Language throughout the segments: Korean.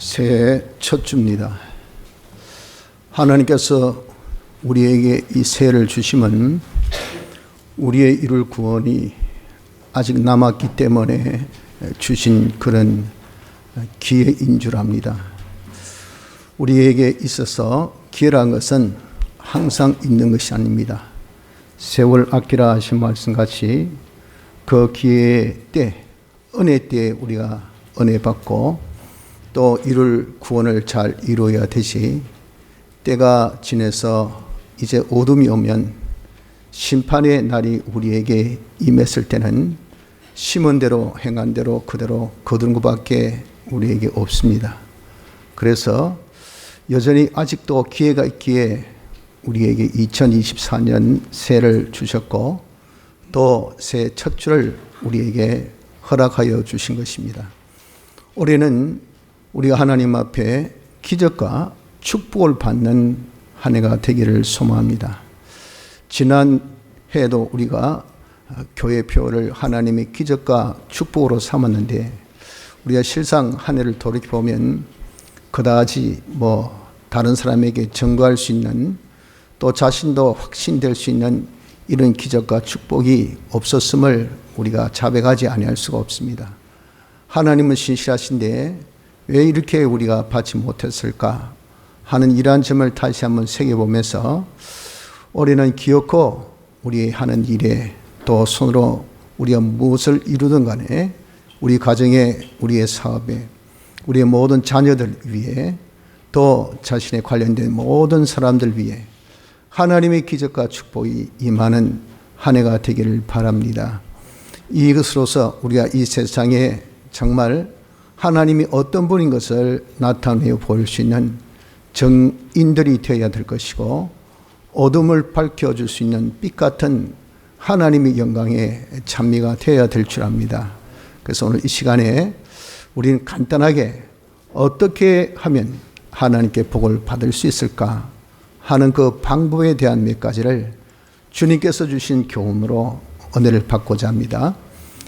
새해 첫 주입니다. 하나님께서 우리에게 이 새해를 주심은 우리의 이룰 구원이 아직 남았기 때문에 주신 그런 기회인 줄 압니다. 우리에게 있어서 기회란 것은 항상 있는 것이 아닙니다. 세월 아끼라 하신 말씀같이 그 기회의 때, 은혜 때에 우리가 은혜 받고 또 이룰 구원을 잘 이루어야 되지, 때가 지나서 이제 어둠이 오면 심판의 날이 우리에게 임했을 때는 심은 대로 행한 대로 그대로 거두는 것밖에 우리에게 없습니다. 그래서 여전히 아직도 기회가 있기에 우리에게 2024년 새해를 주셨고 또 새해 첫 주를 우리에게 허락하여 주신 것입니다. 올해는 우리가 하나님 앞에 기적과 축복을 받는 한 해가 되기를 소망합니다. 지난 해에도 우리가 교회표를 하나님의 기적과 축복으로 삼았는데 우리가 실상 한 해를 돌이켜보면 그다지 다른 사람에게 증거할 수 있는, 또 자신도 확신될 수 있는 이런 기적과 축복이 없었음을 우리가 자백하지 아니할 수가 없습니다. 하나님은 신실하신데 왜 이렇게 우리가 받지 못했을까 하는 이러한 점을 다시 한번 새겨보면서 올해는 기어코 우리 하는 일에 또 손으로 우리가 무엇을 이루든 간에 우리 가정에, 우리의 사업에, 우리의 모든 자녀들 위해 또 자신에 관련된 모든 사람들 위해 하나님의 기적과 축복이 임하는 한 해가 되기를 바랍니다. 이것으로서 우리가 이 세상에 정말 하나님이 어떤 분인 것을 나타내어 보일 수 있는 정인들이 되어야 될 것이고, 어둠을 밝혀줄 수 있는 빛 같은 하나님의 영광의 찬미가 되어야 될 줄 압니다. 그래서 오늘 이 시간에 우리는 간단하게 어떻게 하면 하나님께 복을 받을 수 있을까 하는 그 방법에 대한 몇 가지를 주님께서 주신 교훈으로 은혜를 받고자 합니다.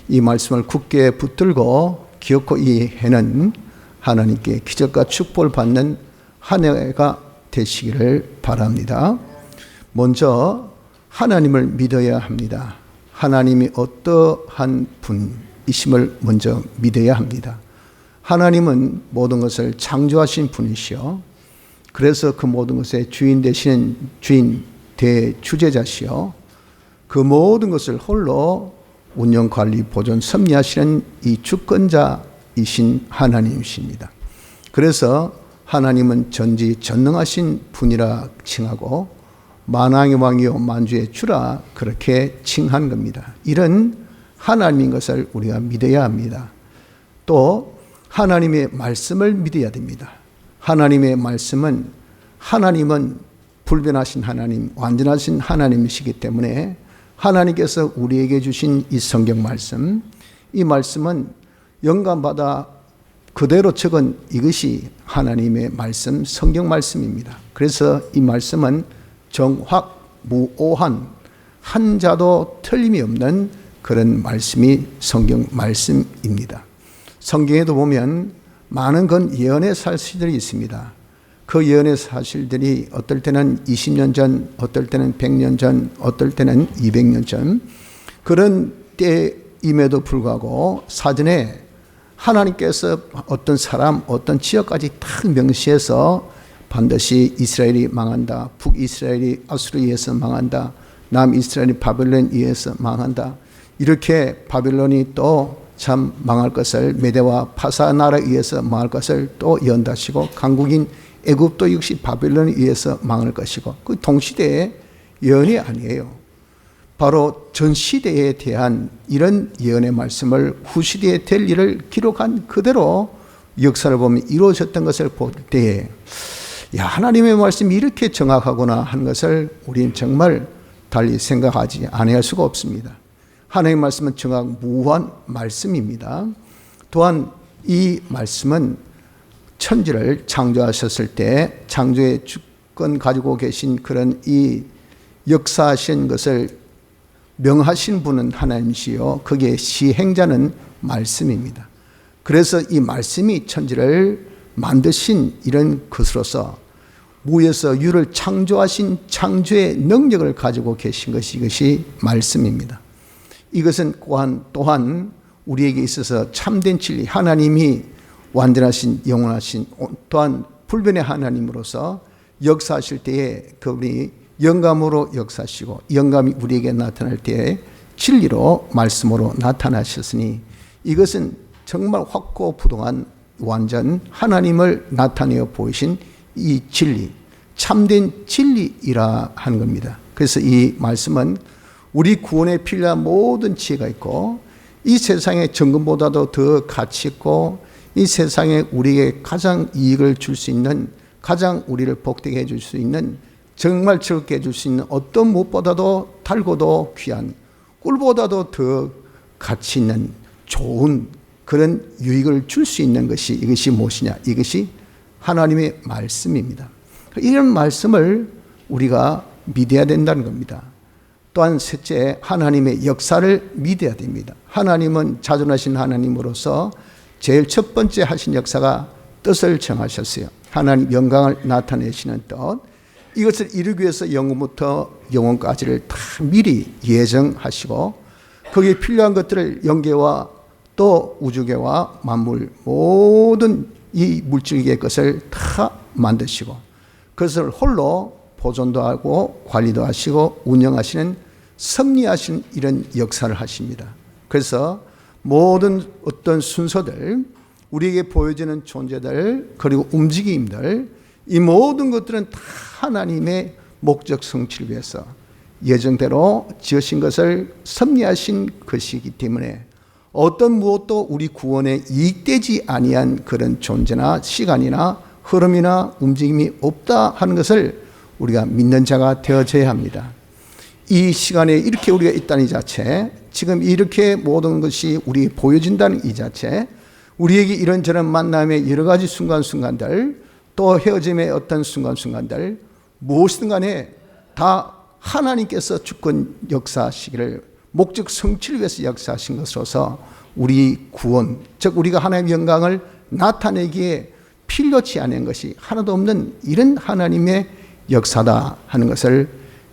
이 말씀을 굳게 붙들고 기어코 이 해는 하나님께 기적과 축복을 받는 한 해가 되시기를 바랍니다. 먼저 하나님을 믿어야 합니다. 하나님이 어떠한 분이심을 먼저 믿어야 합니다. 하나님은 모든 것을 창조하신 분이시요, 그래서 그 모든 것의 주인 되시는 주인 대주재자시요, 그 모든 것을 홀로 운영, 관리, 보존, 섭리하시는 이 주권자이신 하나님이십니다. 그래서 하나님은 전지전능하신 분이라 칭하고 만왕의 왕이요 만주의 주라 그렇게 칭한 겁니다. 이런 하나님인 것을 우리가 믿어야 합니다. 또 하나님의 말씀을 믿어야 됩니다. 하나님의 말씀은, 하나님은 불변하신 하나님, 완전하신 하나님이시기 때문에 하나님께서 우리에게 주신 이 성경 말씀, 이 말씀은 영감받아 그대로 적은 이것이 하나님의 말씀, 성경 말씀입니다. 그래서 이 말씀은 정확무오한, 한 자도 틀림이 없는 그런 말씀이 성경 말씀입니다. 성경에도 보면 많은 건 예언의 사실들이 있습니다. 그 예언의 사실들이 어떨 때는 20년 전, 어떨 때는 100년 전, 어떨 때는 200년 전, 그런 때임에도 불구하고 사전에 하나님께서 어떤 사람, 어떤 지역까지 딱 명시해서 반드시 이스라엘이 망한다, 북이스라엘이 아수르에 의해서 망한다, 남이스라엘이 바벨론에 의해서 망한다, 이렇게 바벨론이 또 참 망할 것을, 메대와 파사 나라에 의해서 망할 것을 또 예언하시고, 강국인 애굽도 역시 바벨론에 의해서 망할 것이고, 그 동시대의 예언이 아니에요. 바로 전 시대에 대한 이런 예언의 말씀을 후시대에 될 일을 기록한 그대로 역사를 보면 이루어졌던 것을 볼 때에, 야, 하나님의 말씀이 이렇게 정확하구나 하는 것을 우리는 정말 달리 생각하지 않을 수가 없습니다. 하나님의 말씀은 정확무한 말씀입니다. 또한 이 말씀은 천지를 창조하셨을 때 창조의 주권 가지고 계신 그런 이 역사하신 것을 명하신 분은 하나님이시요, 거기에 시행자는 말씀입니다. 그래서 이 말씀이 천지를 만드신 이런 것으로서 무에서 유를 창조하신 창조의 능력을 가지고 계신 것이 이것이 말씀입니다. 이것은 또한 우리에게 있어서 참된 진리, 하나님이 완전하신 영원하신 또한 불변의 하나님으로서 역사하실 때에 그분이 영감으로 역사하시고 영감이 우리에게 나타날 때에 진리로 말씀으로 나타나셨으니 이것은 정말 확고부동한 완전 하나님을 나타내어 보이신 이 진리, 참된 진리이라 하는 겁니다. 그래서 이 말씀은 우리 구원에 필요한 모든 지혜가 있고 이 세상의 정금보다도 더 가치 있고 이 세상에 우리에게 가장 이익을 줄 수 있는, 가장 우리를 복되게 해줄 수 있는, 정말 즐겁게 해줄 수 있는 어떤 무엇보다도 달고도 귀한, 꿀보다도 더 가치 있는 좋은 그런 유익을 줄 수 있는 것이 이것이 무엇이냐? 이것이 하나님의 말씀입니다. 이런 말씀을 우리가 믿어야 된다는 겁니다. 또한 셋째, 하나님의 역사를 믿어야 됩니다. 하나님은 자존하신 하나님으로서 제일 첫 번째 하신 역사가 뜻을 정하셨어요. 하나님 영광을 나타내시는 뜻, 이것을 이루기 위해서 영원부터 영원까지를 다 미리 예정하시고 거기에 필요한 것들을 영계와 또 우주계와 만물 모든 이 물질계의 것을 다 만드시고 그것을 홀로 보존도 하고 관리도 하시고 운영하시는 섭리하시는 이런 역사를 하십니다. 그래서 모든 어떤 순서들, 우리에게 보여지는 존재들, 그리고 움직임들, 이 모든 것들은 다 하나님의 목적 성취를 위해서 예정대로 지으신 것을 섭리하신 것이기 때문에 어떤 무엇도 우리 구원에 이익되지 아니한 그런 존재나 시간이나 흐름이나 움직임이 없다 하는 것을 우리가 믿는 자가 되어져야 합니다. 이 시간에 이렇게 우리가 있다는 이 자체, 지금 이렇게 모든 것이 우리 보여진다는 이 자체, 우리에게 이런저런 만남의 여러 가지 순간순간들, 또 헤어짐의 어떤 순간순간들, 무엇이든 간에 다 하나님께서 주권 역사하시기를 목적 성취를 위해서 역사하신 것으로서 우리 구원, 즉 우리가 하나님의 영광을 나타내기에 필요치 않은 것이 하나도 없는 이런 하나님의 역사다 하는 것을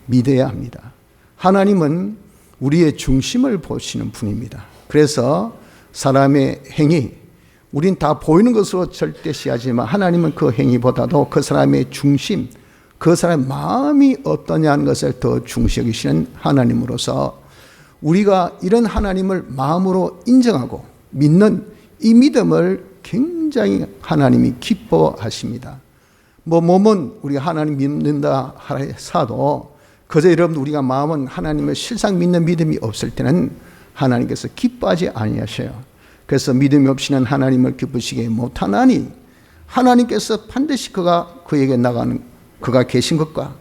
믿어야 합니다. 하나님은 우리의 중심을 보시는 분입니다. 그래서 사람의 행위, 우린 다 보이는 것으로 절대시하지만 하나님은 그 행위보다도 그 사람의 중심, 그 사람의 마음이 어떠냐는 것을 더 중시 여기시는 하나님으로서 우리가 이런 하나님을 마음으로 인정하고 믿는 이 믿음을 굉장히 하나님이 기뻐하십니다. 몸은 우리가 하나님 믿는다 하사도 그저 여러분 우리가 마음은 하나님을 실상 믿는 믿음이 없을 때는 하나님께서 기뻐하지 아니하셔요. 그래서 믿음이 없이는 하나님을 기쁘시게 못하나니 하나님께서 반드시 그에게 나가는 그가 계신 것과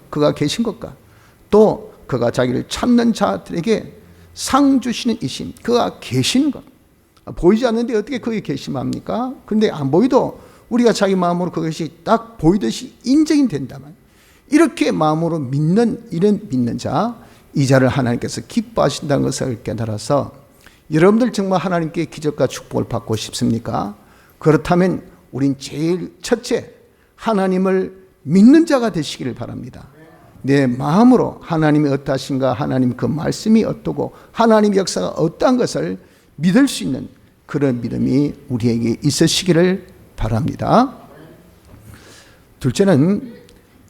또 그가 자기를 찾는 자들에게 상 주시는 이심, 그가 계신 것, 보이지 않는데 어떻게 거기 계심합니까? 그런데 안 보이도 우리가 자기 마음으로 그것이 딱 보이듯이 인정이 된다면 이렇게 마음으로 믿는 자, 이 자를 하나님께서 기뻐하신다는 것을 깨달아서 여러분들 정말 하나님께 기적과 축복을 받고 싶습니까? 그렇다면 우린 제일 첫째 하나님을 믿는 자가 되시기를 바랍니다. 내 마음으로 하나님이 어떠하신가, 하나님 그 말씀이 어떠고 하나님의 역사가 어떠한 것을 믿을 수 있는 그런 믿음이 우리에게 있으시기를 바랍니다. 둘째는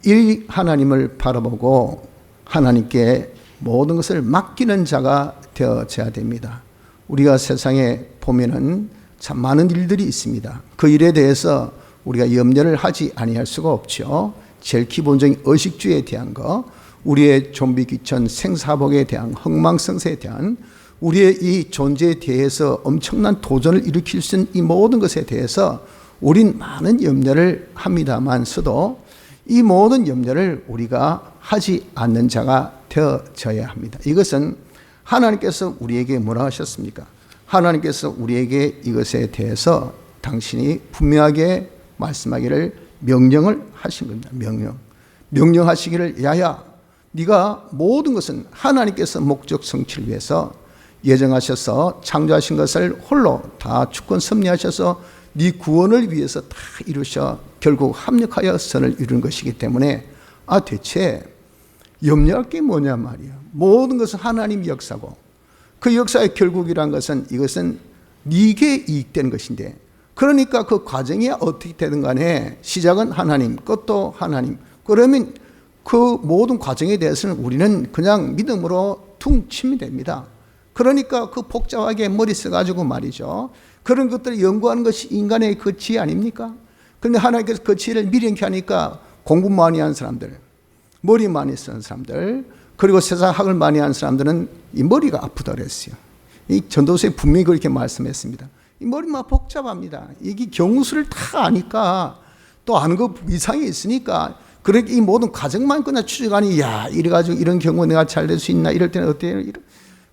이 하나님을 바라보고 하나님께 모든 것을 맡기는 자가 되어져야 됩니다. 우리가 세상에 보면은 참 많은 일들이 있습니다. 그 일에 대해서 우리가 염려를 하지 아니할 수가 없죠. 제일 기본적인 의식주의에 대한 거, 우리의 좀비 귀천 생사복에 대한 흥망성쇠에 대한 우리의 이 존재에 대해서 엄청난 도전을 일으킬 수 있는 이 모든 것에 대해서 우린 많은 염려를 합니다만서도 이 모든 염려를 우리가 하지 않는 자가 되어져야 합니다. 이것은 하나님께서 우리에게 뭐라 하셨습니까? 하나님께서 우리에게 이것에 대해서 당신이 분명하게 말씀하기를 명령을 하신 겁니다. 명령하시기를 야야 네가 모든 것은 하나님께서 목적 성취를 위해서 예정하셔서 창조하신 것을 홀로 다 주권 섭리하셔서 네 구원을 위해서 다 이루셔 결국 합력하여 선을 이루는 것이기 때문에 대체 염려할 게 뭐냐 말이야. 모든 것은 하나님 역사고 그 역사의 결국이란 것은 이것은 네게 이익되는 것인데, 그러니까 그 과정이 어떻게 되든 간에 시작은 하나님, 끝도 하나님. 그러면 그 모든 과정에 대해서는 우리는 그냥 믿음으로 퉁 치면 됩니다. 그러니까 그 복잡하게 머리 써가지고 말이죠, 그런 것들을 연구하는 것이 인간의 그 지혜 아닙니까? 그런데 하나님께서 그 지혜를 미련케 하니까 공부 많이 한 사람들, 머리 많이 쓰는 사람들, 그리고 세상 학을 많이 한 사람들은 이 머리가 아프다 그랬어요. 이 전도서에 분명히 그렇게 말씀했습니다. 이 머리만 복잡합니다. 이게 경우수를 다 아니까, 또 아는 거 이상이 있으니까, 그렇게 이 모든 과정만 그냥 추적하니, 야, 이래가지고 이런 경우 내가 잘 될 수 있나, 이럴 때는 어때요?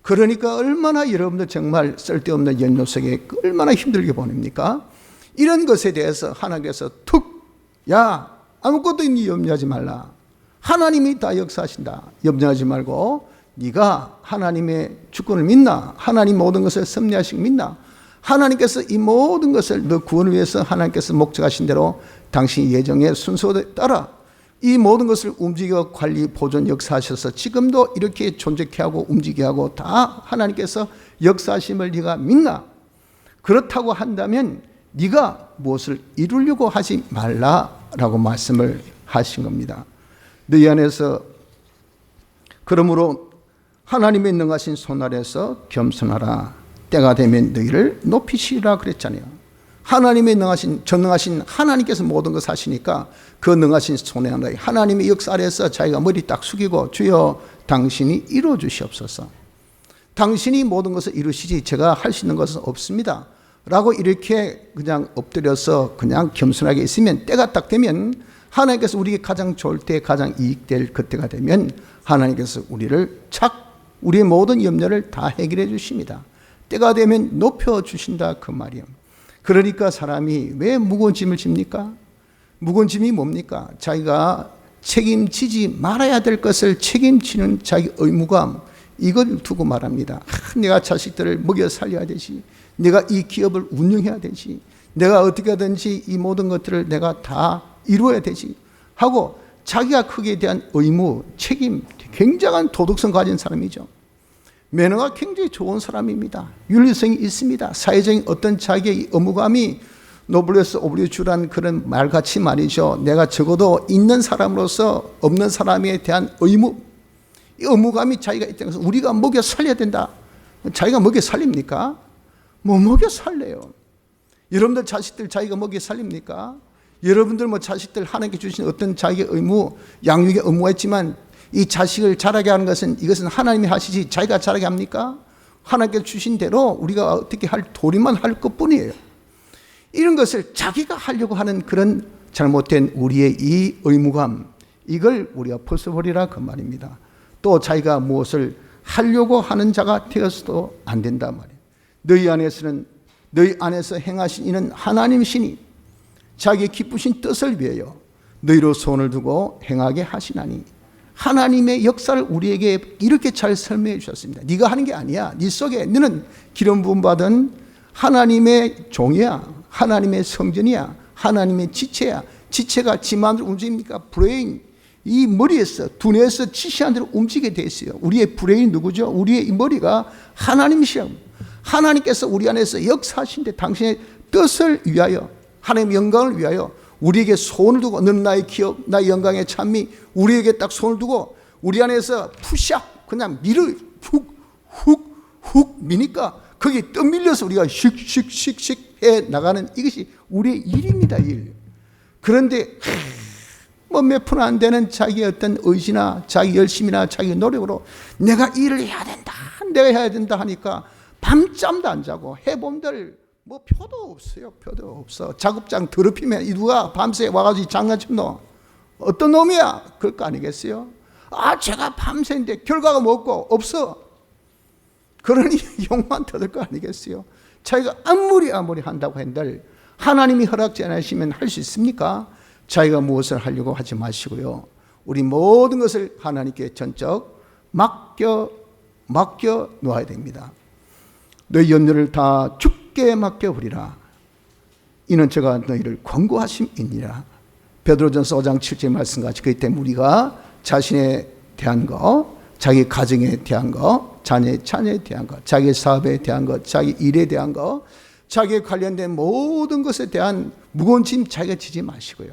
그러니까 얼마나 여러분들 정말 쓸데없는 연료 속에 얼마나 힘들게 보냅니까? 이런 것에 대해서 하나님께서 야, 아무것도 염려하지 말라. 하나님이 다 역사하신다. 염려하지 말고 네가 하나님의 주권을 믿나? 하나님 모든 것을 섭리하시고 믿나? 하나님께서 이 모든 것을 너 구원을 위해서 하나님께서 목적하신 대로 당신 예정의 순서에 따라 이 모든 것을 움직여 관리, 보존, 역사하셔서 지금도 이렇게 존재케 하고 움직이게 하고 다 하나님께서 역사하심을 네가 믿나? 그렇다고 한다면 네가 무엇을 이루려고 하지 말라라고 말씀을 하신 겁니다. 너희 안에서 그러므로 하나님의 능하신 손 아래서 겸손하라. 때가 되면 너희를 높이시리라 그랬잖아요. 하나님의 전능하신 하나님께서 모든 것을 하시니까 그 능하신 손에 하나님의 역사 아래서 자기가 머리 딱 숙이고 주여 당신이 이루어 주시옵소서. 당신이 모든 것을 이루시지 제가 할 수 있는 것은 없습니다 라고 이렇게 그냥 엎드려서 그냥 겸손하게 있으면, 때가 딱 되면 하나님께서 우리에게 가장 좋을 때, 가장 이익될 그때가 되면 하나님께서 우리의 모든 염려를 다 해결해 주십니다. 때가 되면 높여주신다 그 말이에요. 그러니까 사람이 왜 무거운 짐을 집니까? 무거운 짐이 뭡니까? 자기가 책임지지 말아야 될 것을 책임지는 자기 의무감, 이걸 두고 말합니다. 내가 자식들을 먹여 살려야 되지, 내가 이 기업을 운영해야 되지, 내가 어떻게 하든지 이 모든 것들을 내가 다 이루어야 되지 하고 자기가 거기에 대한 의무, 책임, 굉장한 도덕성 가진 사람이죠. 매너가 굉장히 좋은 사람입니다. 윤리성이 있습니다. 사회적인 어떤 자기의 의무감이 노블레스 오블리주라는 그런 말같이 말이죠. 내가 적어도 있는 사람으로서 없는 사람에 대한 의무, 이 의무감이 자기가 있다는 것은 우리가 먹여 살려야 된다. 자기가 먹여 살립니까? 뭐 먹여 살려요. 여러분들 자식들 자기가 먹여 살립니까? 여러분들 자식들 하나님께 주신 어떤 자기의 의무, 양육의 의무가 있지만 이 자식을 자라게 하는 것은 이것은 하나님이 하시지 자기가 자라게 합니까? 하나님께 주신 대로 우리가 어떻게 할 도리만 할 것뿐이에요. 이런 것을 자기가 하려고 하는 그런 잘못된 우리의 이 의무감, 이걸 우리가 벗어버리라 그 말입니다. 또 자기가 무엇을 하려고 하는 자가 되어서도 안 된다 말이에요. 너희 안에서 행하신 이는 하나님이시니 자기의 기쁘신 뜻을 위하여 너희로 손을 두고 행하게 하시나니. 하나님의 역사를 우리에게 이렇게 잘 설명해 주셨습니다. 네가 하는 게 아니야. 네 속에 너는 기름 부음 받은 하나님의 종이야. 하나님의 성전이야. 하나님의 지체야. 지체가 지 마음대로 움직입니까? 브레인, 이 머리에서, 두뇌에서 지시한 대로 움직이게 돼 있어요. 우리의 브레인 누구죠? 우리의 이 머리가 하나님이시라고. 하나님께서 우리 안에서 역사하신데 당신의 뜻을 위하여, 하나님의 영광을 위하여 우리에게 손을 두고, 너는 나의 기업, 나의 영광의 찬미, 우리에게 딱 손을 두고 우리 안에서 푸샥 그냥 밀을 훅 미니까 거기에 떠밀려서 우리가 씩씩씩씩 해 나가는, 이것이 우리의 일입니다. 일. 그런데 몇 푼 안 되는 자기의 어떤 의지나 자기 열심이나 자기 노력으로 내가 일을 해야 된다, 내가 해야 된다 하니까 밤잠도 안 자고 해본들 표도 없어요. 표도 없어. 작업장 더럽히면 누가 밤새 와가지고 장난치면 너 어떤 놈이야? 그럴 거 아니겠어요? 제가 밤새인데 결과가 뭐고 없어. 그러니 욕만 터질 거 아니겠어요? 자기가 아무리 한다고 한들 하나님이 허락지 않으시면 할 수 있습니까? 자기가 무엇을 하려고 하지 마시고요. 우리 모든 것을 하나님께 전적 맡겨 놓아야 됩니다. 너희 염려를 다 주께 맡겨버리라. 이는 제가 너희를 권고하심이니라. 베드로전서 5장 7절 말씀같이 그때 우리가 자신에 대한 거, 자기 가정에 대한 거, 자녀에 대한 거, 자기 사업에 대한 거, 자기 일에 대한 거, 자기에 관련된 모든 것에 대한 무거운 짐 자기가 지지 마시고요.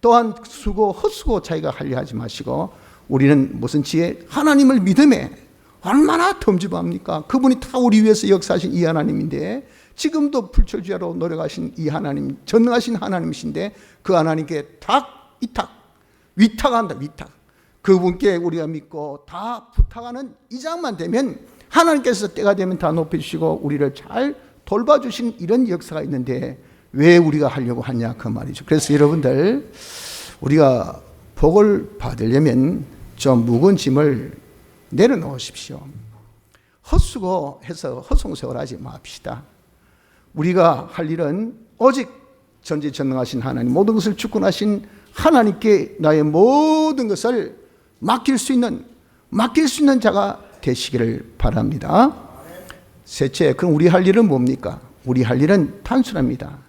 또한 헛수고 자기가 하려 하지 마시고, 우리는 무슨 지혜? 하나님을 믿음에 얼마나 덤집합니까? 그분이 다 우리 위해서 역사하신 이 하나님인데, 지금도 불철주야로 노력하신 이 하나님, 전능하신 하나님이신데, 그 하나님께 위탁한다. 그분께 우리가 믿고 다 부탁하는 이장만 되면 하나님께서 때가 되면 다 높여주시고 우리를 잘 돌봐주신 이런 역사가 있는데, 왜 우리가 하려고 하냐 그 말이죠. 그래서 여러분들, 우리가 복을 받으려면 좀 무거운 짐을 내려놓으십시오. 헛수고해서 허송세월하지 맙시다. 우리가 할 일은 오직 전지전능하신 하나님, 모든 것을 주권하신 하나님께 나의 모든 것을 맡길 수 있는 자가 되시기를 바랍니다. 셋째, 그럼 우리 할 일은 뭡니까? 우리 할 일은 단순합니다.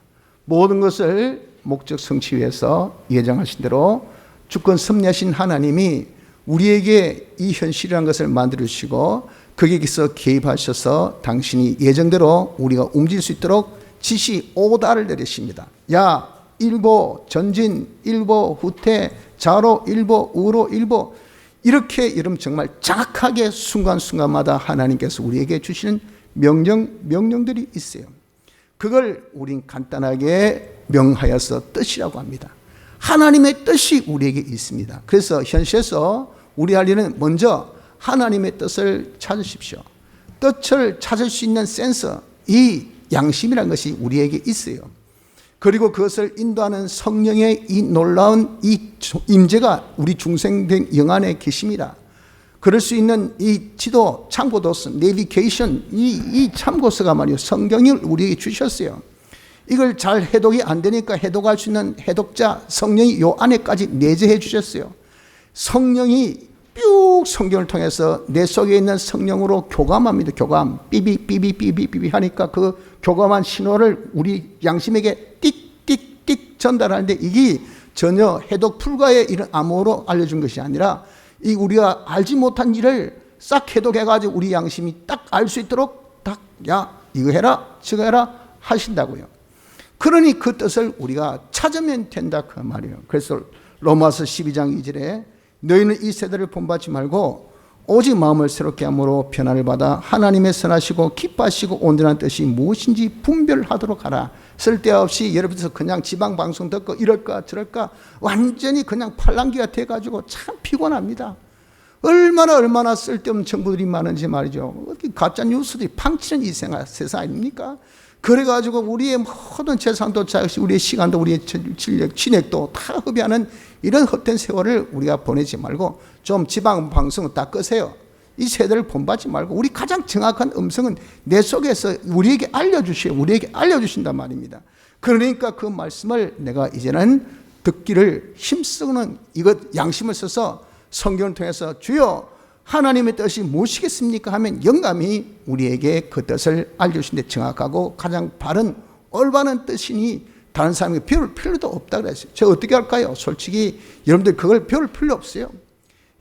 모든 것을 목적 성취 위해서 예정하신 대로 주권 섭리하신 하나님이 우리에게 이 현실이라는 것을 만들어주시고 거기에서 개입하셔서 당신이 예정대로 우리가 움직일 수 있도록 지시 오다를 내리십니다. 야, 일보 전진, 일보 후퇴, 좌로 일보, 우로 일보, 이렇게 여러분 정말 정확하게 순간순간마다 하나님께서 우리에게 주시는 명령들이 있어요. 그걸 우린 간단하게 명하여서 뜻이라고 합니다. 하나님의 뜻이 우리에게 있습니다. 그래서 현실에서 우리 할 일은 먼저 하나님의 뜻을 찾으십시오. 뜻을 찾을 수 있는 센서, 이 양심이라는 것이 우리에게 있어요. 그리고 그것을 인도하는 성령의 이 놀라운 이 임재가 우리 중생된 영 안에 계십니다. 그럴 수 있는 이 지도, 참고도서, 내비게이션, 이 참고서가 말이요, 성경을 우리에게 주셨어요. 이걸 잘 해독이 안 되니까 해독할 수 있는 해독자, 성령이 요 안에까지 내재해 주셨어요. 성령이 쭉 성경을 통해서 내 속에 있는 성령으로 교감합니다. 교감, 삐비 하니까 그 교감한 신호를 우리 양심에게 띡 전달하는데, 이게 전혀 해독 불가의 이런 암호로 알려준 것이 아니라, 이 우리가 알지 못한 일을 싹 해독해가지고 우리 양심이 딱 알 수 있도록 야, 이거 해라, 저거 해라 하신다고요. 그러니 그 뜻을 우리가 찾으면 된다 그 말이에요. 그래서 로마서 12장 2절에 너희는 이 세대를 본받지 말고 오직 마음을 새롭게 함으로 변화를 받아 하나님의 선하시고 기뻐하시고 온전한 뜻이 무엇인지 분별하도록 하라. 쓸데없이 여러분께서 그냥 지방 방송 듣고 이럴까 저럴까 완전히 그냥 팔랑귀가 돼가지고 참 피곤합니다. 얼마나 쓸데없는 정보들이 많은지 말이죠. 가짜 뉴스들이 팡치는 이 세상 아닙니까? 그래가지고 우리의 모든 재산도 자식, 우리의 시간도, 우리의 진력, 진액도 다 흡입하는 이런 헛된 세월을 우리가 보내지 말고 좀 지방 방송을 다 끄세요. 이 세대를 본받지 말고 우리 가장 정확한 음성은 내 속에서 우리에게 우리에게 알려주신단 말입니다. 그러니까 그 말씀을 내가 이제는 듣기를 힘쓰는 이것 양심을 써서 성경을 통해서 주여 하나님의 뜻이 무엇이겠습니까 하면 영감이 우리에게 그 뜻을 알려주신데 정확하고 가장 바른 올바른 뜻이니 다른 사람이 배울 필요도 없다 그랬어요. 제가 어떻게 할까요? 솔직히 여러분들 그걸 배울 필요 없어요.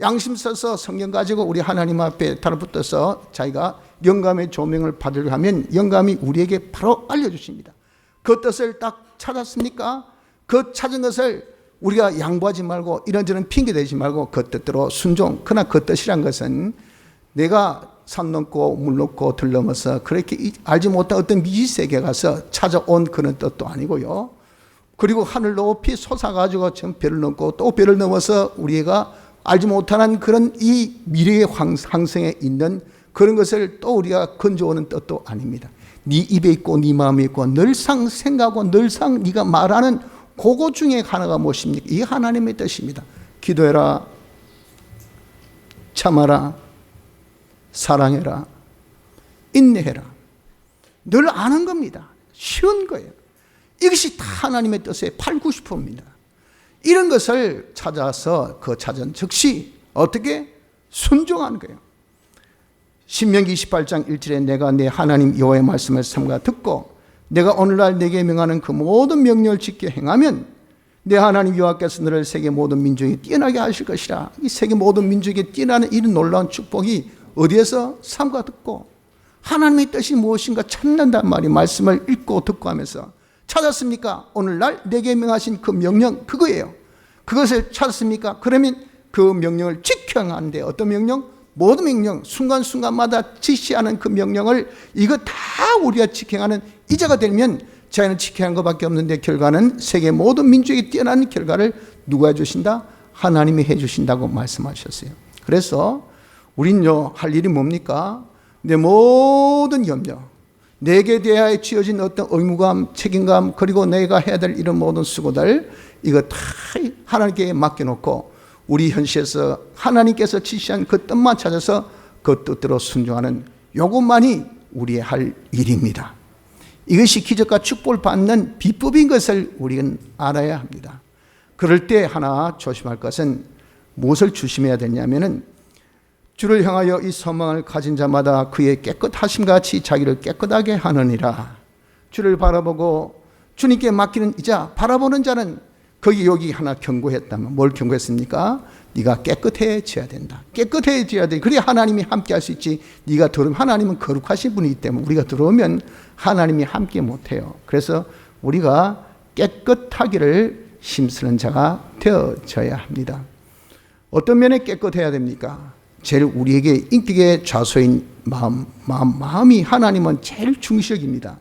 양심 써서 성경 가지고 우리 하나님 앞에 달아붙어서 자기가 영감의 조명을 받으려 하면 영감이 우리에게 바로 알려주십니다. 그 뜻을 딱 찾았습니까? 그 찾은 것을 우리가 양보하지 말고 이런저런 핑계대지 말고 그 뜻대로 순종. 그러나 그 뜻이란 것은 내가 산 넘고 물 넘고 들 넘어서 그렇게 알지 못한 어떤 미지세계에 가서 찾아온 그런 뜻도 아니고요. 그리고 하늘 높이 솟아가지고 전 별을 넘고 또 별을 넘어서 우리가 알지 못하는 그런 이 미래의 항성에 있는 그런 것을 또 우리가 건져오는 뜻도 아닙니다. 네 입에 있고 네 마음에 있고 늘상 생각하고 늘상 네가 말하는 그거 중에 하나가 무엇입니까? 이 하나님의 뜻입니다. 기도해라, 참아라, 사랑해라, 인내해라. 늘 아는 겁니다. 쉬운 거예요. 이것이 다 하나님의 뜻의 80~90%입니다. 이런 것을 찾아서 그 찾은 즉시 어떻게 순종하는 거예요. 신명기 28장 1절에 내가 내 하나님 여호와의 말씀을 삼가 듣고 내가 오늘날 내게 명하는 그 모든 명령을 지켜 행하면 내 하나님 여호와께서 너를 세계 모든 민족에 뛰어나게 하실 것이라. 이 세계 모든 민족에 뛰어나는 이런 놀라운 축복이 어디에서? 삼가 듣고 하나님의 뜻이 무엇인가 찾는단 말이 말씀을 읽고 듣고 하면서 찾았습니까? 오늘날 내게 명하신 그 명령 그거예요. 그것을 찾았습니까? 그러면 그 명령을 지켜야 하는데 어떤 명령? 모든 명령, 순간순간마다 지시하는 그 명령을 이거 다 우리가 지켜가는 이제가 되면 자기는 지켜야 하는 것밖에 없는데 결과는 세계 모든 민족이 뛰어난 결과를 누가 해주신다? 하나님이 해주신다고 말씀하셨어요. 그래서 우린요 할 일이 뭡니까? 내 모든 염려, 내게 대하여 지어진 어떤 의무감, 책임감, 그리고 내가 해야 될 이런 모든 수고들 이거 다 하나님께 맡겨놓고 우리 현실에서 하나님께서 지시한 그 뜻만 찾아서 그 뜻대로 순종하는 요것만이 우리의 할 일입니다. 이것이 기적과 축복을 받는 비법인 것을 우리는 알아야 합니다. 그럴 때 하나 조심할 것은 무엇을 조심해야 되냐면은 주를 향하여 이 소망을 가진 자마다 그의 깨끗하심 같이 자기를 깨끗하게 하느니라. 주를 바라보고 주님께 맡기는 이자 바라보는 자는 거기 여기 하나 경고했다면 뭘 경고했습니까? 네가 깨끗해져야 된다. 깨끗해져야 돼. 그래야 하나님이 함께 할 수 있지. 네가 들어오면 하나님은 거룩하신 분이기 때문에 우리가 들어오면 하나님이 함께 못해요. 그래서 우리가 깨끗하기를 힘쓰는 자가 되어져야 합니다. 어떤 면에 깨끗해야 됩니까? 제일 우리에게 인격의 좌소인 마음이 하나님은 제일 중시적입니다.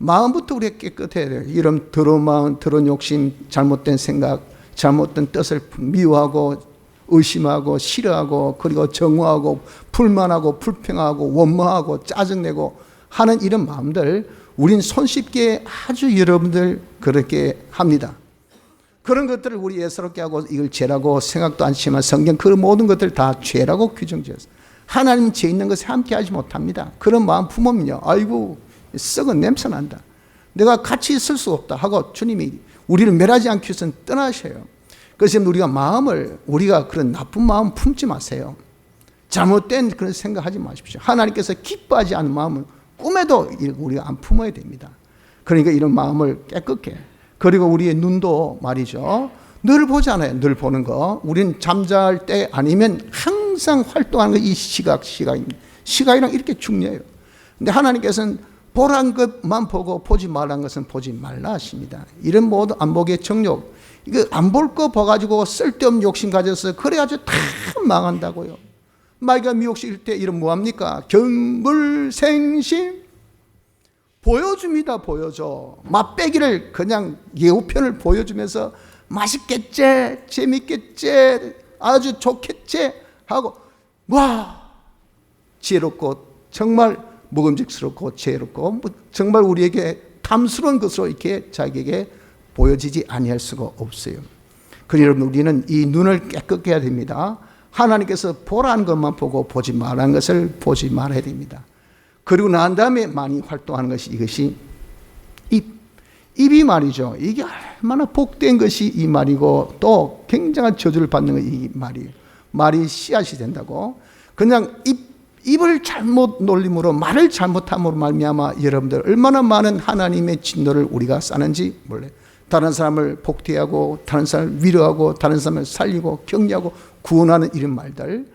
마음부터 우리가 깨끗해야 돼요. 이런 더러운 마음, 더러운 욕심, 잘못된 생각, 잘못된 뜻을 미워하고 의심하고 싫어하고 그리고 정오하고 불만하고 불평하고 원망하고 짜증내고 하는 이런 마음들 우린 손쉽게 아주 여러분들 그렇게 합니다. 그런 것들을 우리 예사롭게 하고 이걸 죄라고 생각도 않지만 성경 그 모든 것들 다 죄라고 규정지었어요. 하나님 죄 있는 것에 함께 하지 못합니다. 그런 마음 품으면요. 아이고 썩은 냄새 난다. 내가 같이 있을 수 없다 하고 주님이 우리를 멸하지 않기 위해서는 떠나셔요. 그래서 우리가 우리가 그런 나쁜 마음 품지 마세요. 잘못된 그런 생각하지 마십시오. 하나님께서 기뻐하지 않는 마음은 꿈에도 우리가 안 품어야 됩니다. 그러니까 이런 마음을 깨끗게 그리고 우리의 눈도 말이죠. 늘 보잖아요. 늘 보는 거. 우리는 잠잘 때 아니면 항상 활동하는 거 이 시각입니다. 시각이랑 이렇게 중요해요. 근데 하나님께서는 보란 것만 보고 보지 말란 것은 보지 말라 하십니다. 이런 모든 안목의 정욕, 이거 안 볼 거 봐가지고 쓸데없는 욕심 가져서 그래가지고 다 망한다고요. 마귀가 미혹시킬 때 이런 뭐합니까? 경물생심 보여줍니다. 보여줘. 맛배기를 그냥 예우편을 보여주면서 맛있겠지, 재밌겠지, 아주 좋겠지 하고 와 지혜롭고 정말 먹음직스럽고 지혜롭고 정말 우리에게 탐스러운 것으로 이렇게 자기에게 보여지지 아니할 수가 없어요. 그러니 여러분 우리는 이 눈을 깨끗게 해야 됩니다. 하나님께서 보라는 것만 보고 보지 말라는 것을 보지 말아야 됩니다. 그리고 난 다음에 많이 활동하는 것이 이것이 입이 말이죠. 이게 얼마나 복된 것이 이 말이고 또 굉장한 저주를 받는 것이 이 말이에요. 말이 씨앗이 된다고. 그냥 입을 잘못 놀림으로 말을 잘못함으로 말미암아 여러분들 얼마나 많은 하나님의 진노를 우리가 싸는지 몰라요. 다른 사람을 복되하고 다른 사람을 위로하고 다른 사람을 살리고 격려하고 구원하는 이런 말들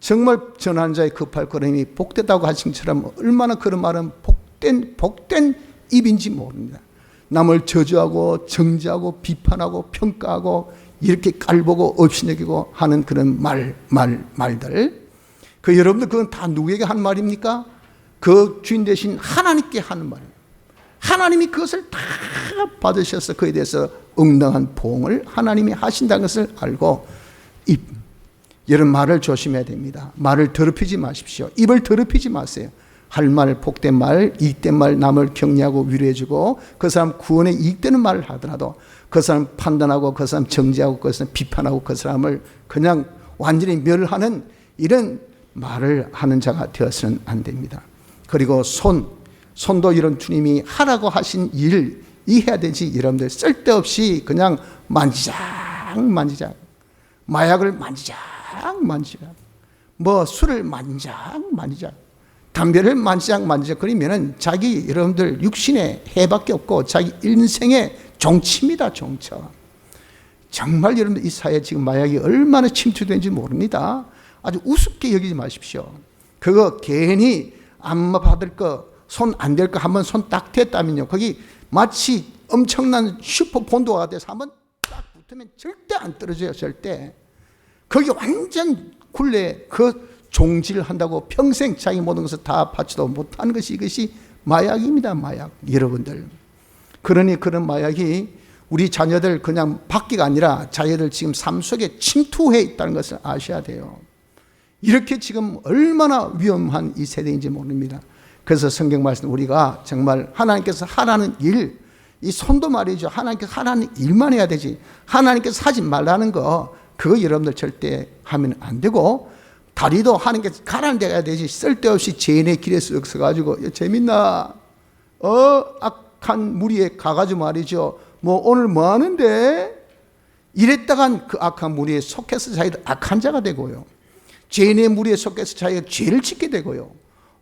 정말 전하는 자의 급할 걸음이 복되다고 하신 것처럼 얼마나 그런 말은 복된 입인지 모릅니다. 남을 저주하고 정죄하고 비판하고 평가하고 이렇게 깔보고 업신여기고 하는 그런 말들 그 여러분들 그건 다 누구에게 한 말입니까? 그 주인 대신 하나님께 하는 말이에요. 하나님이 그것을 다 받으셔서 그에 대해서 응당한 보응을 하나님이 하신다는 것을 알고 이런 말을 조심해야 됩니다. 말을 더럽히지 마십시오. 입을 더럽히지 마세요. 할 말, 복된 말, 이익된 말, 남을 격려하고 위로해주고 그 사람 구원에 이익되는 말을 하더라도 그 사람 판단하고 그 사람 정죄하고 그 사람 비판하고 그 사람을 그냥 완전히 멸하는 이런 말을 하는 자가 되어서는 안 됩니다. 그리고 손도 이런 주님이 하라고 하신 일 이해해야 되지. 여러분들 쓸데없이 그냥 만지작 마약을 만지작 뭐 술을 만지작 담배를 만지작거리면 자기 여러분들 육신의 해밖에 없고 자기 인생의 종치입니다. 종쳐. 정말 여러분들 이 사회에 지금 마약이 얼마나 침투되는지 모릅니다. 아주 우습게 여기지 마십시오. 그거 괜히 안 받을 거, 손 안 댈 거 한번 손 딱 댔다면요, 거기 마치 엄청난 슈퍼본도가 돼서 한번 딱 붙으면 절대 안 떨어져요. 절대. 거기 완전 굴레, 그 종질한다고 평생 자기 모든 것을 다 바치도 못하는 것이 이것이 마약입니다. 마약. 여러분들, 그러니 그런 마약이 우리 자녀들 그냥 밖이가 아니라 자녀들 지금 삶 속에 침투해 있다는 것을 아셔야 돼요. 이렇게 지금 얼마나 위험한 이 세대인지 모릅니다. 그래서 성경 말씀, 우리가 정말 하나님께서 하라는 일, 이 손도 말이죠, 하나님께서 하라는 일만 해야 되지, 하나님께서 하지 말라는 거, 그거 여러분들 절대 하면 안 되고, 다리도 하나님께서 가라는 데 가야 되지, 쓸데없이 죄인의 길에 서가지고 재밌나? 악한 무리에 가가지고 말이죠, 뭐 오늘 뭐 하는데? 이랬다간 그 악한 무리에 속해서 자기도 악한 자가 되고요, 죄인의 무리에 속해서 자기가 죄를 짓게 되고요,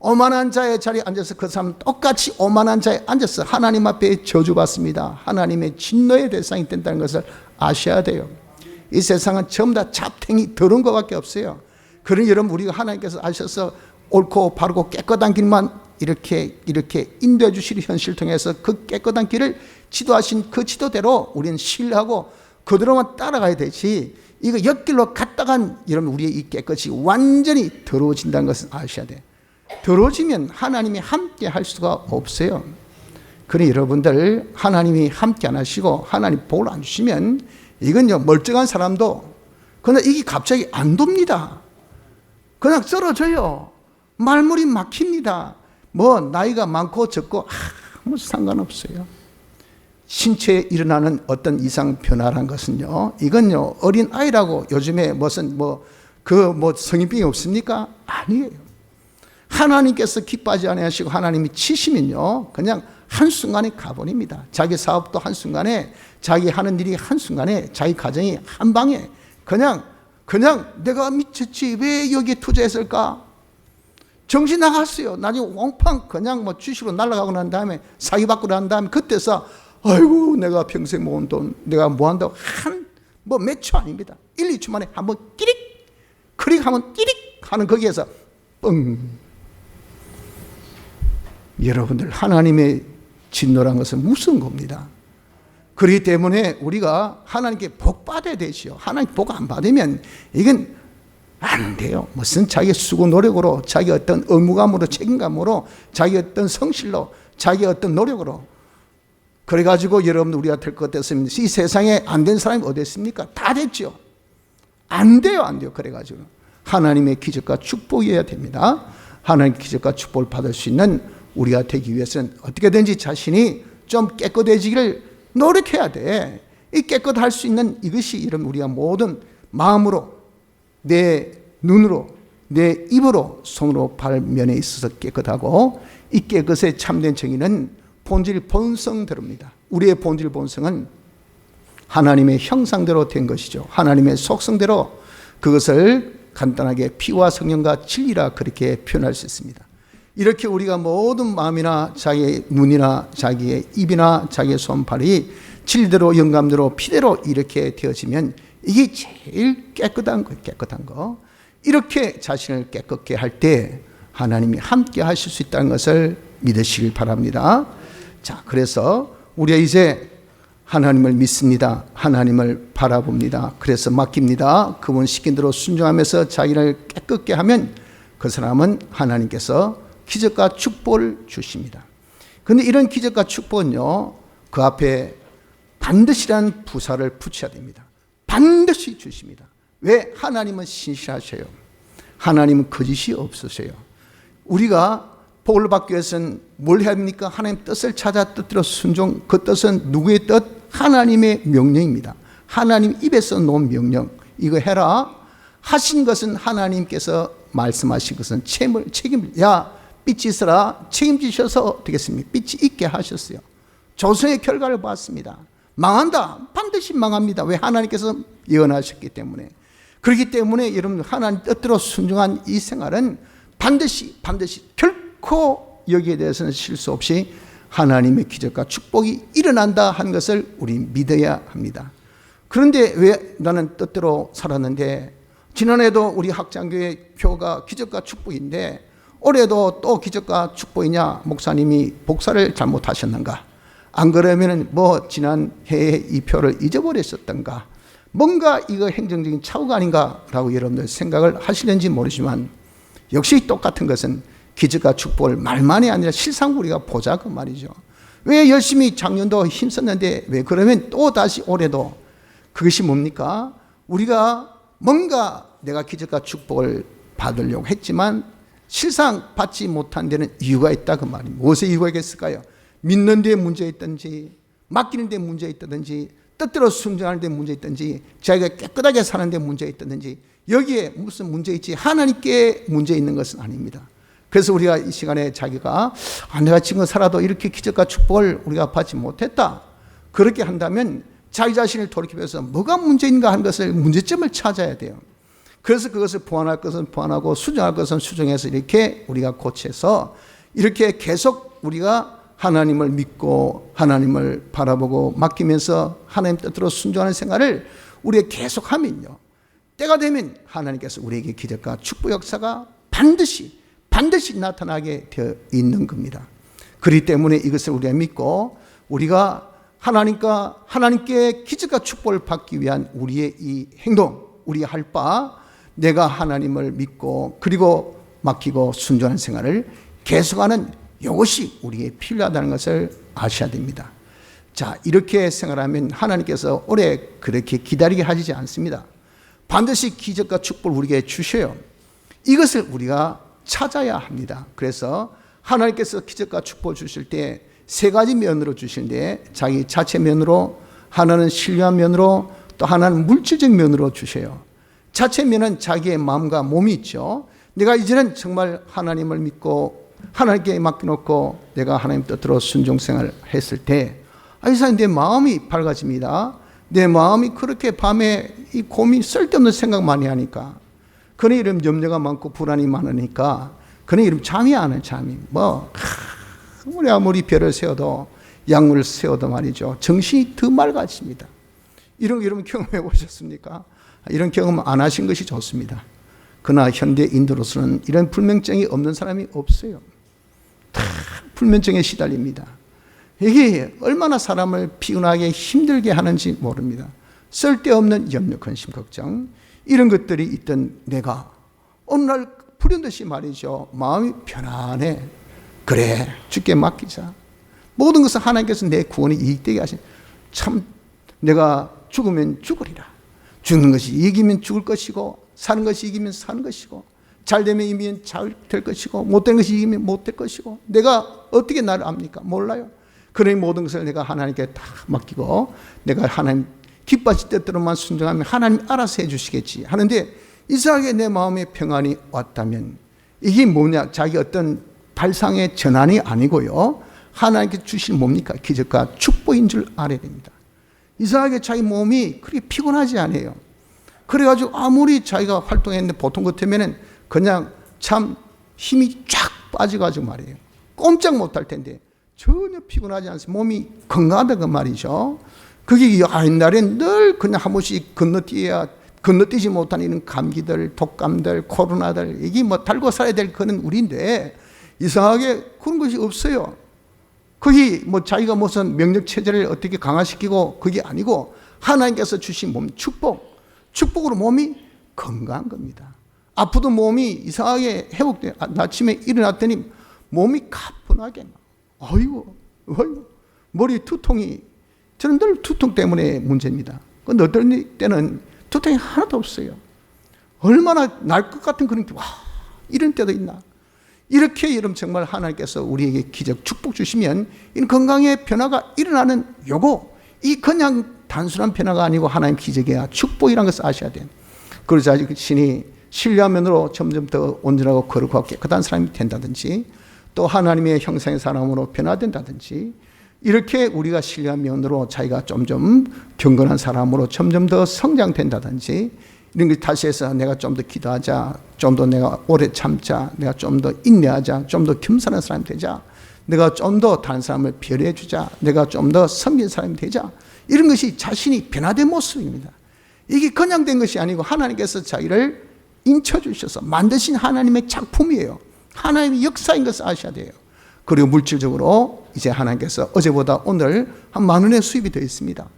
오만한 자의 자리에 앉아서 그 사람은 똑같이 오만한 자에 앉아서 하나님 앞에 저주받습니다. 하나님의 진노의 대상이 된다는 것을 아셔야 돼요. 이 세상은 전부 다 잡탱이 더러운 것밖에 없어요. 그러니 여러분, 우리가 하나님께서 아셔서 옳고 바르고 깨끗한 길만 이렇게 인도해 주실 현실을 통해서 그 깨끗한 길을 지도하신 그 지도대로 우리는 신뢰하고 그대로만 따라가야 되지, 이거 옆길로 갔다간 여러분 우리의 이 깨끗이 완전히 더러워진다는 것을 아셔야 돼요. 더러워지면 하나님이 함께 할 수가 없어요. 그러니 여러분들, 하나님이 함께 안 하시고 하나님 복을 안 주시면 이건요, 멀쩡한 사람도 그냥 이게 갑자기 안 돕니다. 그냥 쓰러져요. 말문이 막힙니다. 뭐 나이가 많고 적고 아무 상관없어요. 신체에 일어나는 어떤 이상 변화란 것은요, 이건요, 어린 아이라고 요즘에 무슨 성인병이 없습니까? 아니에요. 하나님께서 기뻐하지 아니하시고 하나님이 치시면요, 그냥 한순간에 가버립니다. 자기 사업도 한순간에, 자기 하는 일이 한순간에, 자기 가정이 한방에 그냥 내가 미쳤지 왜 여기에 투자했을까? 정신 나갔어요. 나중에 옹팡 그냥 주식으로 날아가고 난 다음에, 사기받고 난 다음에 그때서 아이고 내가 평생 모은 돈 내가 뭐 한다고 몇 초 아닙니다. 1, 2초 만에 한번 끼릭 클릭 하면 끼릭 하는 거기에서 뻥. 여러분들, 하나님의 진노란 것은 무서운 겁니다. 그렇기 때문에 우리가 하나님께 복 받아야 되지요. 하나님 복 안 받으면 이건 안 돼요. 무슨 자기 수고 노력으로, 자기 어떤 의무감으로, 책임감으로, 자기 어떤 성실로, 자기 어떤 노력으로, 그래가지고 여러분 우리가 될 것 같았으면, 이 세상에 안 된 사람이 어디 있습니까? 다 됐죠. 안 돼요. 그래가지고 하나님의 기적과 축복이어야 됩니다. 하나님의 기적과 축복을 받을 수 있는 우리가 되기 위해서는 어떻게든지 자신이 좀 깨끗해지기를 노력해야 돼. 이 깨끗할 수 있는 이것이 여러분 우리가 모든 마음으로, 내 눈으로, 내 입으로, 손으로, 발면에 있어서 깨끗하고, 이 깨끗의 참된 정의는 본질 본성대로입니다. 우리의 본질 본성은 하나님의 형상대로 된 것이죠. 하나님의 속성대로, 그것을 간단하게 피와 성령과 진리라 그렇게 표현할 수 있습니다. 이렇게 우리가 모든 마음이나 자기의 눈이나 자기의 입이나 자기의 손발이 진리대로, 영감대로, 피대로 이렇게 되어지면 이게 제일 깨끗한 거. 이렇게 자신을 깨끗게 할 때 하나님이 함께 하실 수 있다는 것을 믿으시길 바랍니다. 자, 그래서 우리가 이제 하나님을 믿습니다. 하나님을 바라봅니다. 그래서 맡깁니다. 그분 시킨 대로 순종하면서 자기를 깨끗게 하면 그 사람은 하나님께서 기적과 축복을 주십니다. 그런데 이런 기적과 축복은요, 그 앞에 반드시라는 부사를 붙여야 됩니다. 반드시 주십니다. 왜? 하나님은 신실하셔요. 하나님은 거짓이 없으세요. 우리가 복을 받기 위해서는 뭘 해야 합니까? 하나님 뜻을 찾아 뜻대로 순종. 그 뜻은 누구의 뜻? 하나님의 명령입니다. 하나님 입에서 놓은 명령. 이거 해라. 하신 것은 하나님께서 말씀하신 것은 책임을. 야, 빛이 있어라. 책임지셔서 되겠습니까? 빛이 있게 하셨어요. 조성의 결과를 봤습니다. 망한다. 반드시 망합니다. 왜? 하나님께서 예언하셨기 때문에. 그렇기 때문에 여러분, 하나님 뜻대로 순종한 이 생활은 반드시 결코 결코 여기에 대해서는 실수 없이 하나님의 기적과 축복이 일어난다 하는 것을 우리 믿어야 합니다. 그런데 왜 나는 뜻대로 살았는데, 지난해도 우리 학장교회 표가 기적과 축복인데 올해도 또 기적과 축복이냐, 목사님이 복사를 잘못하셨는가, 안 그러면은 뭐 지난 해에 이 표를 잊어버렸었던가, 뭔가 이거 행정적인 착오가 아닌가라고 여러분들 생각을 하시는지 모르지만, 역시 똑같은 것은 기적과 축복을 말만이 아니라 실상 우리가 보자 그 말이죠. 왜 열심히 작년도 힘썼는데 왜 그러면 또 다시 올해도, 그것이 뭡니까? 우리가 뭔가 내가 기적과 축복을 받으려고 했지만 실상 받지 못한 데는 이유가 있다 그 말입니다. 무엇의 이유가 있겠을까요? 믿는 데 문제 있든지, 맡기는 데 문제 있다든지, 뜻대로 순종하는 데 문제 있든지, 자기가 깨끗하게 사는 데 문제 있다든지, 여기에 무슨 문제 있지 하나님께 문제 있는 것은 아닙니다. 그래서 우리가 이 시간에 자기가 내가 지금 살아도 이렇게 기적과 축복을 우리가 받지 못했다, 그렇게 한다면 자기 자신을 돌이켜서 뭐가 문제인가 하는 것을, 문제점을 찾아야 돼요. 그래서 그것을 보완할 것은 보완하고 수정할 것은 수정해서 이렇게 우리가 고쳐서 이렇게 계속 우리가 하나님을 믿고 하나님을 바라보고 맡기면서 하나님 뜻대로 순종하는 생활을 우리가 계속하면요, 때가 되면 하나님께서 우리에게 기적과 축복 역사가 반드시 나타나게 되어 있는 겁니다. 그렇기 때문에 이것을 우리가 믿고 우리가 하나님께 기적과 축복을 받기 위한 우리의 이 행동, 우리 할 바, 내가 하나님을 믿고 그리고 맡기고 순종하는 생활을 계속하는 이것이 우리에게 필요하다는 것을 아셔야 됩니다. 자, 이렇게 생활하면 하나님께서 오래 그렇게 기다리게 하시지 않습니다. 반드시 기적과 축복을 우리에게 주셔요. 이것을 우리가 찾아야 합니다. 그래서 하나님께서 기적과 축복을 주실 때 세 가지 면으로 주시는데, 자기 자체 면으로, 하나는 신령한 면으로, 또 하나는 물질적 면으로 주셔요. 자체 면은 자기의 마음과 몸이 있죠. 내가 이제는 정말 하나님을 믿고 하나님께 맡겨놓고 내가 하나님 뜻대로 순종생활을 했을 때, 이 사람 내 마음이 밝아집니다. 내 마음이 그렇게 밤에 이 고민, 쓸데없는 생각 많이 하니까, 그는 이름 염려가 많고 불안이 많으니까 그는 이름 잠이 안 와요. 잠이 우리 아무리 별을 세워도, 약물을 세워도 말이죠, 정신이 더 맑아집니다. 이런 여러분 경험해 보셨습니까? 이런 경험 안 하신 것이 좋습니다. 그러나 현대 인도로서는 이런 불면증이 없는 사람이 없어요. 다 불면증에 시달립니다. 이게 얼마나 사람을 피곤하게 힘들게 하는지 모릅니다. 쓸데없는 염려, 근심, 걱정, 이런 것들이 있던 내가 어느 날 불현듯이 말이죠, 마음이 편안해. 그래, 주께 맡기자. 모든 것은 하나님께서 내 구원이 이익되게 하신, 참 내가 죽으면 죽으리라. 죽는 것이 이기면 죽을 것이고, 사는 것이 이기면 사는 것이고, 잘 되면 이기면 잘 될 것이고, 못 된 것이 이기면 못 될 것이고, 내가 어떻게 나를 압니까? 몰라요. 그러니 모든 것을 내가 하나님께 다 맡기고 내가 하나님 기뻐하실 때대로만 순종하면 하나님 알아서 해주시겠지 하는데, 이상하게 내 마음에 평안이 왔다면 이게 뭐냐, 자기 어떤 발상의 전환이 아니고요, 하나님께 주실 뭡니까? 기적과 축복인 줄 알아야 됩니다. 이상하게 자기 몸이 그렇게 피곤하지 않아요. 그래가지고 아무리 자기가 활동했는데 보통 같으면은 그냥 참 힘이 쫙 빠져가지고 말이에요, 꼼짝 못할 텐데 전혀 피곤하지 않습니다. 몸이 건강하다고 말이죠. 그게 옛날엔 늘 그냥 한 번씩 건너뛰지 못하는 이런 감기들, 독감들, 코로나들, 이게 뭐 달고 살아야 될 그런 우리인데, 이상하게 그런 것이 없어요. 그게 뭐 자기가 무슨 명력체제를 어떻게 강화시키고 그게 아니고, 하나님께서 주신 몸, 축복으로 몸이 건강한 겁니다. 아프도 몸이 이상하게 회복돼. 아침에 일어났더니 몸이 가뿐하게, 어이구, 머리 두통이, 저는 늘 두통 때문에 문제입니다. 근데 어떤 때는 두통이 하나도 없어요. 얼마나 날 것 같은 그런, 이런 때도 있나. 이렇게 여러분 정말 하나님께서 우리에게 기적 축복 주시면 이 건강의 변화가 일어나는 이 그냥 단순한 변화가 아니고 하나님 기적이야 축복이라는 것을 아셔야 돼요. 그러자 신이 신뢰하면으로 점점 더 온전하고 거룩하고 깨끗한 사람이 된다든지, 또 하나님의 형상의 사람으로 변화된다든지, 이렇게 우리가 신뢰한 면으로 자기가 점점 경건한 사람으로 점점 더 성장된다든지, 이런 걸 다시 해서 내가 좀 더 기도하자, 좀 더 내가 오래 참자, 내가 좀 더 인내하자, 좀 더 겸손한 사람이 되자, 내가 좀 더 다른 사람을 배려해 주자, 내가 좀 더 섬기는 사람이 되자, 이런 것이 자신이 변화된 모습입니다. 이게 그냥 된 것이 아니고 하나님께서 자기를 인쳐주셔서 만드신 하나님의 작품이에요. 하나님의 역사인 것을 아셔야 돼요. 그리고 물질적으로 이제 하나님께서 어제보다 오늘 한 10,000원의 수입이 더 있습니다.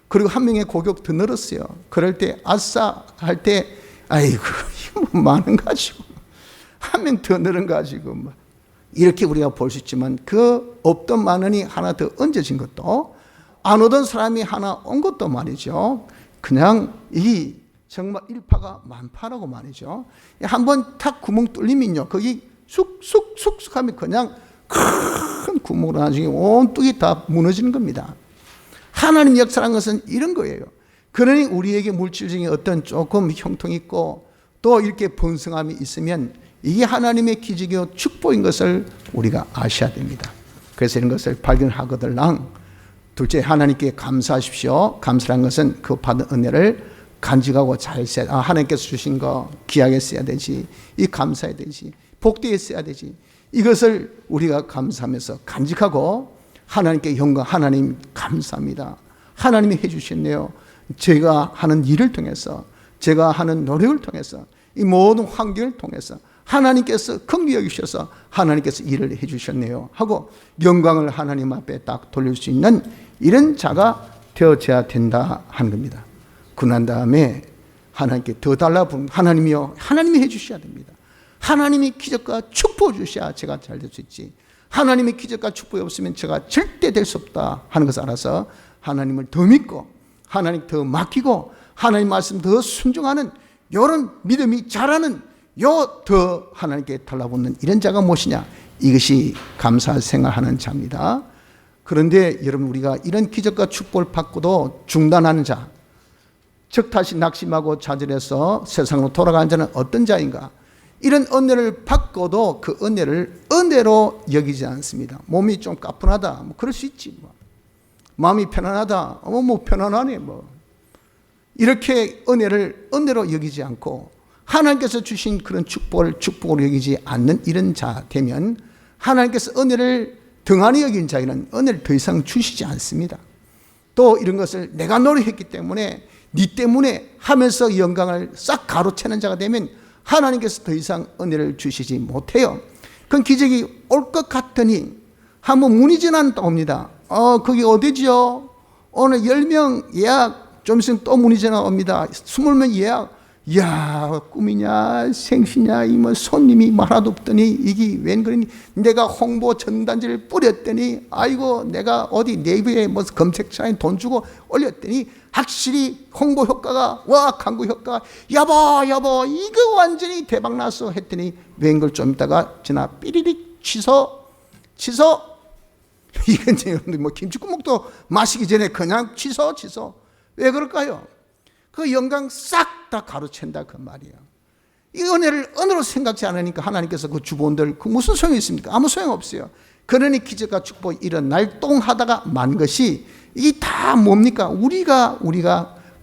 그리고 한 명의 고객 더 늘었어요. 그럴 때 아싸 할 때 아이고 이거 뭐 많은 가지고 한 명 더 늘은 가지고 이렇게 우리가 볼 수 있지만 그 없던 10,000원이 하나 더 얹어진 것도 안 오던 사람이 하나 온 것도 말이죠. 그냥 이 정말 일파가 만파라고 말이죠. 한번 탁 구멍 뚫리면요, 거기 쑥쑥쑥쑥 하면 그냥 큰 구멍으로 나중에 온뚝이 다 무너지는 겁니다. 하나님 역사라는 것은 이런 거예요. 그러니 우리에게 물질적인 어떤 조금 형통이 있고 또 이렇게 번성함이 있으면 이게 하나님의 기적이요 축복인 것을 우리가 아셔야 됩니다. 그래서 이런 것을 발견하거들랑 둘째, 하나님께 감사하십시오. 감사란 것은 그 받은 은혜를 간직하고 잘 써야, 하나님께서 주신 거 귀하게 써야 되지, 이 감사해야 되지, 복되게 써야 되지, 이것을 우리가 감사하면서 간직하고 하나님께 영광, 하나님 감사합니다. 하나님이 해주셨네요. 제가 하는 일을 통해서, 제가 하는 노력을 통해서, 이 모든 환경을 통해서 하나님께서 긍휼히 여기셔서 하나님께서 일을 해주셨네요 하고 영광을 하나님 앞에 딱 돌릴 수 있는 이런 자가 되어져야 된다 하는 겁니다. 그난 다음에 하나님께 더 달라 부르는, 하나님이요, 하나님이 해주셔야 됩니다. 하나님이 기적과 축복을 주셔야 제가 잘 될 수 있지, 하나님의 기적과 축복이 없으면 제가 절대 될 수 없다 하는 것을 알아서 하나님을 더 믿고 하나님 더 맡기고 하나님 말씀 더 순종하는 이런 믿음이 자라는 더 하나님께 달라붙는 이런 자가 무엇이냐, 이것이 감사 생활하는 자입니다. 그런데 여러분, 우리가 이런 기적과 축복을 받고도 중단하는 자, 즉 다시 낙심하고 좌절해서 세상으로 돌아가는 자는 어떤 자인가? 이런 은혜를 받고도 그 은혜를 은혜로 여기지 않습니다. 몸이 좀 가뿐하다, 그럴 수 있지, 마음이 편안하다, 편안하네, 이렇게 은혜를 은혜로 여기지 않고 하나님께서 주신 그런 축복을 축복으로 여기지 않는 이런 자 되면 하나님께서 은혜를 등한히 여긴 자에게는 은혜를 더 이상 주시지 않습니다. 또 이런 것을 내가 노력했기 때문에, 네 때문에 하면서 영광을 싹 가로채는 자가 되면 하나님께서 더 이상 은혜를 주시지 못해요. 그건 기적이 올 것 같더니 한번 문의 전화는 또 옵니다. 거기 어디지요? 오늘 10명 예약, 좀 있으면 또 문의 전화 옵니다. 20명 예약. 야, 꿈이냐 생시냐, 손님이 하나도 없더니 이게 웬 그러니 내가 홍보 전단지를 뿌렸더니 아이고 내가 어디 네이버에 검색창에 돈 주고 올렸더니 확실히 홍보 효과가, 광고 효과가, 여보 이거 완전히 대박 났어 했더니 웬 걸 좀 있다가 지나 삐리릭 취소. 이건 여러분들 김치국물도 마시기 전에 그냥 취소. 왜 그럴까요? 그 영광 싹 다 가로챈다 그 말이에요. 이 은혜를 은혜로 생각지 않으니까 하나님께서 그 주본들 그 무슨 소용이 있습니까? 아무 소용 없어요. 그러니 기적과 축복이 이런 날똥하다가 만 것이 이게 다 뭡니까? 우리가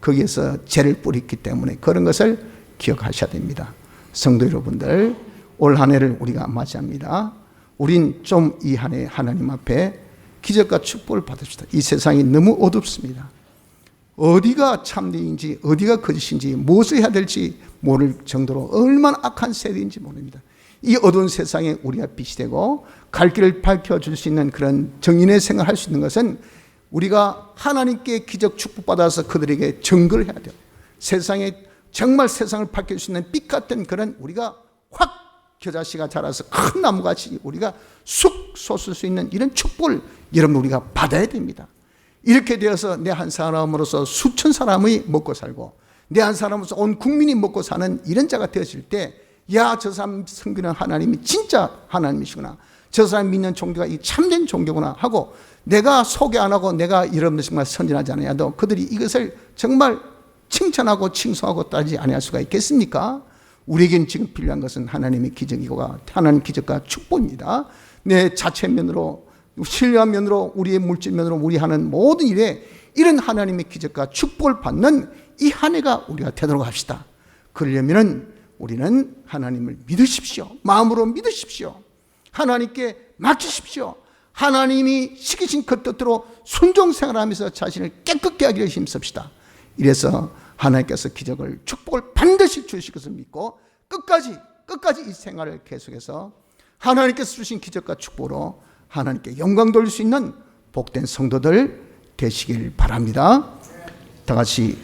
거기에서 죄를 뿌렸기 때문에 그런 것을 기억하셔야 됩니다. 성도 여러분들, 올 한 해를 우리가 맞이합니다. 우린 좀 이 한 해 하나님 앞에 기적과 축복을 받읍시다. 이 세상이 너무 어둡습니다. 어디가 참되인지 어디가 거짓인지 무엇을 해야 될지 모를 정도로 얼마나 악한 세대인지 모릅니다. 이 어두운 세상에 우리가 빛이 되고 갈 길을 밝혀줄 수 있는 그런 정인의 생활을 할 수 있는 것은 우리가 하나님께 기적 축복받아서 그들에게 증거를 해야 돼요. 세상에 정말 세상을 밝힐 수 있는 빛 같은 그런 우리가 확 겨자씨가 자라서 큰 나무같이 우리가 쑥 솟을 수 있는 이런 축복을 여러분 우리가 받아야 됩니다. 이렇게 되어서 내 한 사람으로서 수천 사람이 먹고 살고 내 한 사람으로서 온 국민이 먹고 사는 이런 자가 되었을 때, 야, 저 사람 섬기는 하나님이 진짜 하나님이시구나, 저 사람 믿는 종교가 이 참된 종교구나 하고, 내가 소개 안 하고 내가 여러분들 정말 선진하지 않아도 그들이 이것을 정말 칭찬하고 칭송하고 따지지 아니할 수가 있겠습니까? 우리에겐 지금 필요한 것은 하나님의 기적이고 하나님 기적과 축복입니다. 내 자체면으로, 신뢰한 면으로, 우리의 물질면으로 우리 하는 모든 일에 이런 하나님의 기적과 축복을 받는 이 한 해가 우리가 되도록 합시다. 그러려면 우리는 하나님을 믿으십시오. 마음으로 믿으십시오. 하나님께 맡기십시오. 하나님이 시키신 그 뜻대로 순종 생활하면서 자신을 깨끗게 하기를 힘씁시다. 이래서 하나님께서 기적을, 축복을 반드시 주실 것을 믿고 끝까지 이 생활을 계속해서 하나님께서 주신 기적과 축복으로 하나님께 영광 돌릴 수 있는 복된 성도들 되시길 바랍니다. 다 같이